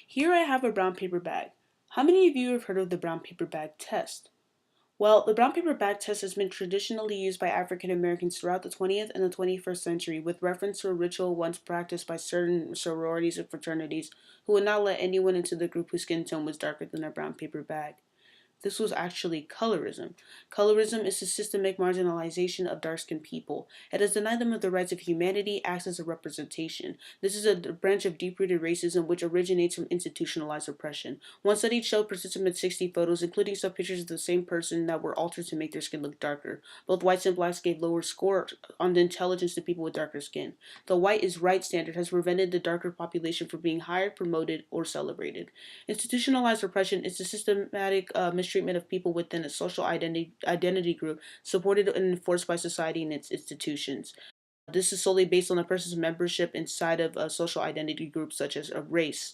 Here I have a brown paper bag. How many of you have heard of the brown paper bag test? Well, the brown paper bag test has been traditionally used by African Americans throughout the 20th and the 21st century with reference to a ritual once practiced by certain sororities and fraternities who would not let anyone into the group whose skin tone was darker than a brown paper bag. This was actually colorism. Colorism is the systemic marginalization of dark-skinned people. It has denied them of the rights of humanity, acts as a representation. This is a branch of deep-rooted racism which originates from institutionalized oppression. One study showed participants 60 photos, including some pictures of the same person that were altered to make their skin look darker. Both whites and blacks gave lower scores on the intelligence to people with darker skin. The white is right standard has prevented the darker population from being hired, promoted, or celebrated. Institutionalized oppression is the systematic mistreatment of people within a social identity group supported and enforced by society and its institutions. This is solely based on a person's membership inside of a social identity group such as a race.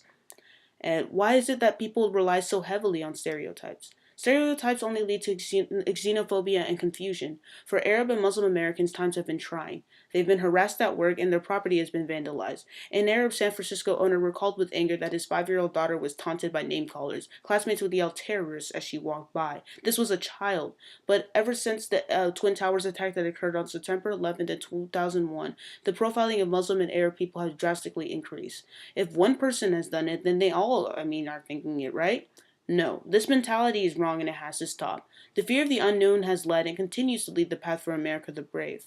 And why is it that people rely so heavily on stereotypes? Stereotypes only lead to xenophobia and confusion. For Arab and Muslim Americans, times have been trying. They've been harassed at work and their property has been vandalized. An Arab San Francisco owner recalled with anger that his 5-year-old daughter was taunted by name callers. Classmates would yell terrorists as she walked by. This was a child. But ever since the Twin Towers attack that occurred on September 11th, 2001, the profiling of Muslim and Arab people has drastically increased. If one person has done it, then they all, are thinking it, right? No, this mentality is wrong and it has to stop. The fear of the unknown has led and continues to lead the path for America the Brave.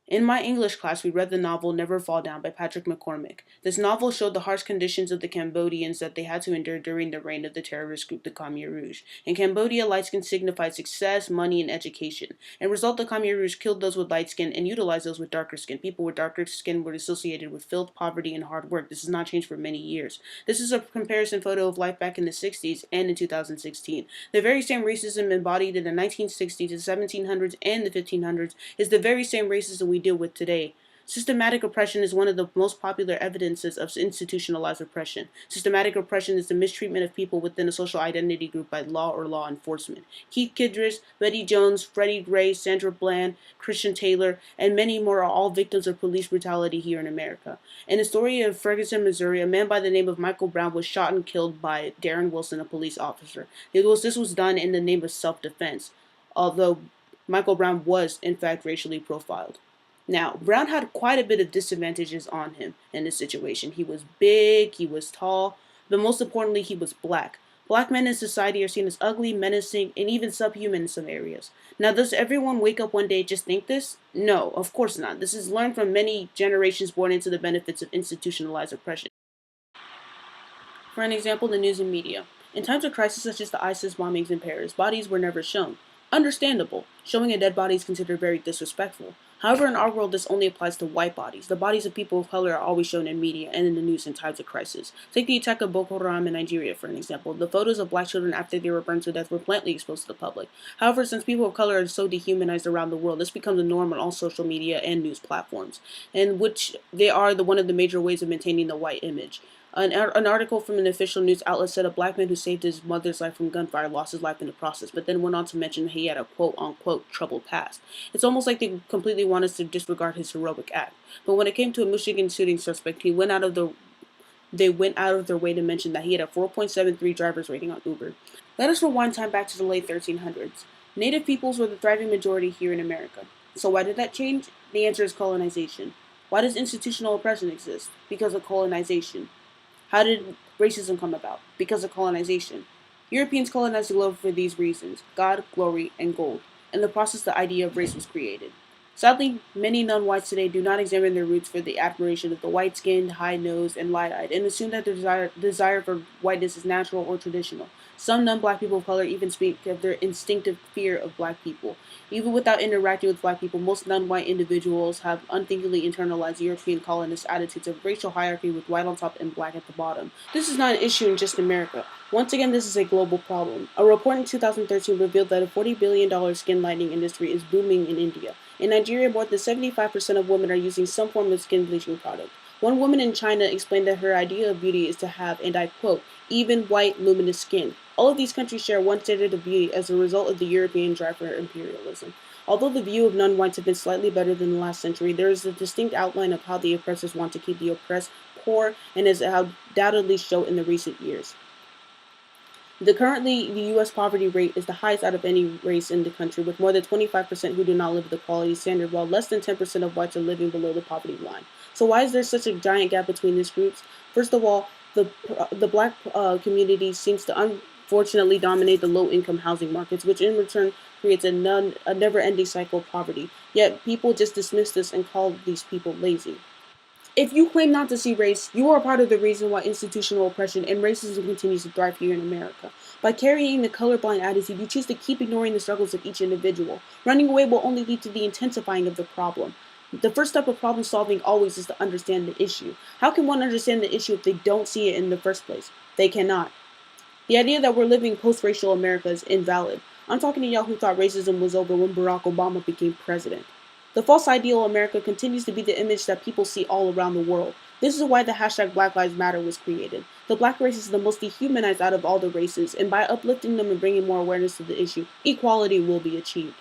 In my English class, we read the novel Never Fall Down by Patrick McCormick. This novel showed the harsh conditions of the Cambodians that they had to endure during the reign of the terrorist group, the Khmer Rouge. In Cambodia, light skin signified success, money, and education. As a result, the Khmer Rouge killed those with light skin and utilized those with darker skin. People with darker skin were associated with filth, poverty, and hard work. This has not changed for many years. This is a comparison photo of life back in the 60s and in 2016. The very same racism embodied in the 1960s, the 1700s, and the 1500s is the very same racism we deal with today. Systematic oppression is one of the most popular evidences of institutionalized oppression. Systematic oppression is the mistreatment of people within a social identity group by law or law enforcement. Keith Kidris, Betty Jones, Freddie Gray, Sandra Bland, Christian Taylor, and many more are all victims of police brutality here in America. In the story of Ferguson, Missouri, a man by the name of Michael Brown was shot and killed by Darren Wilson, a police officer. This was done in the name of self-defense, although Michael Brown was, in fact, racially profiled. Now, Brown had quite a bit of disadvantages on him in this situation. He was big, he was tall, but most importantly, he was black. Black men in society are seen as ugly, menacing, and even subhuman in some areas. Now, does everyone wake up one day and just think this? No, of course not. This is learned from many generations born into the benefits of institutionalized oppression. For an example, the news and media. In times of crisis such as the ISIS bombings in Paris, bodies were never shown. Understandable. Showing a dead body is considered very disrespectful. However, in our world, this only applies to white bodies. The bodies of people of color are always shown in media and in the news in times of crisis. Take the attack of Boko Haram in Nigeria, for an example. The photos of black children after they were burned to death were bluntly exposed to the public. However, since people of color are so dehumanized around the world, this becomes a norm on all social media and news platforms, in which they are one of the major ways of maintaining the white image. An article from an official news outlet said a black man who saved his mother's life from gunfire lost his life in the process, but then went on to mention he had a quote-unquote troubled past. It's almost like they completely want us to disregard his heroic act. But when it came to a Michigan shooting suspect, they went out of their way to mention that he had a 4.73 driver's rating on Uber. Let us rewind time back to the late 1300s. Native peoples were the thriving majority here in America. So why did that change? The answer is colonization. Why does institutional oppression exist? Because of colonization. How did racism come about? Because of colonization. Europeans colonized the globe for these reasons: God, glory, and gold. In the process, the idea of race was created. Sadly, many non-whites today do not examine their roots for the admiration of the white-skinned, high-nosed, and light-eyed, and assume that their desire for whiteness is natural or traditional. Some non-black people of color even speak of their instinctive fear of black people. Even without interacting with black people, most non-white individuals have unthinkingly internalized European colonist attitudes of racial hierarchy with white on top and black at the bottom. This is not an issue in just America. Once again, this is a global problem. A report in 2013 revealed that a $40 billion skin lightening industry is booming in India. In Nigeria, more than 75% of women are using some form of skin bleaching product. One woman in China explained that her idea of beauty is to have, and I quote, even white, luminous skin. All of these countries share one standard of beauty as a result of the European drive for imperialism. Although the view of non-whites have been slightly better than the last century, there is a distinct outline of how the oppressors want to keep the oppressed poor and has undoubtedly shown in the recent years. The U.S. poverty rate is the highest out of any race in the country, with more than 25% who do not live at the quality standard, while less than 10% of whites are living below the poverty line. So why is there such a giant gap between these groups? First of all, the black community seems to unfortunately dominate the low-income housing markets, which in return creates a never-ending cycle of poverty. Yet people just dismiss this and call these people lazy. If you claim not to see race, you are part of the reason why institutional oppression and racism continues to thrive here in America. By carrying the colorblind attitude, you choose to keep ignoring the struggles of each individual. Running away will only lead to the intensifying of the problem. The first step of problem solving always is to understand the issue. How can one understand the issue if they don't see it in the first place? They cannot. The idea that we're living post-racial America is invalid. I'm talking to y'all who thought racism was over when Barack Obama became president. The false ideal America continues to be the image that people see all around the world. This is why the hashtag Black Lives Matter was created. The black race is the most dehumanized out of all the races, and by uplifting them and bringing more awareness to the issue, equality will be achieved.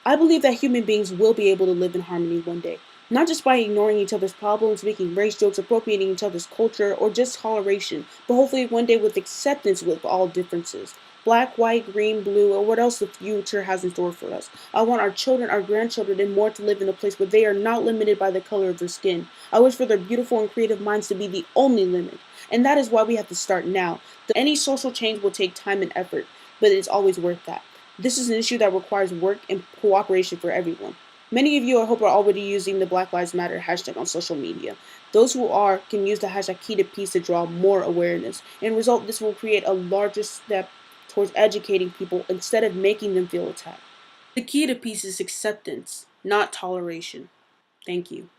I believe that human beings will be able to live in harmony one day, not just by ignoring each other's problems, making race jokes, appropriating each other's culture, or just toleration, but hopefully one day with acceptance with all differences. Black, white, green, blue, or what else the future has in store for us. I want our children, our grandchildren, and more to live in a place where they are not limited by the color of their skin. I wish for their beautiful and creative minds to be the only limit. And that is why we have to start now. Any social change will take time and effort, but it's always worth that. This is an issue that requires work and cooperation for everyone. Many of you, I hope, are already using the Black Lives Matter hashtag on social media. Those who are can use the hashtag key to peace to draw more awareness. In result, this will create a larger step towards educating people instead of making them feel attacked. The key to peace is acceptance, not toleration. Thank you.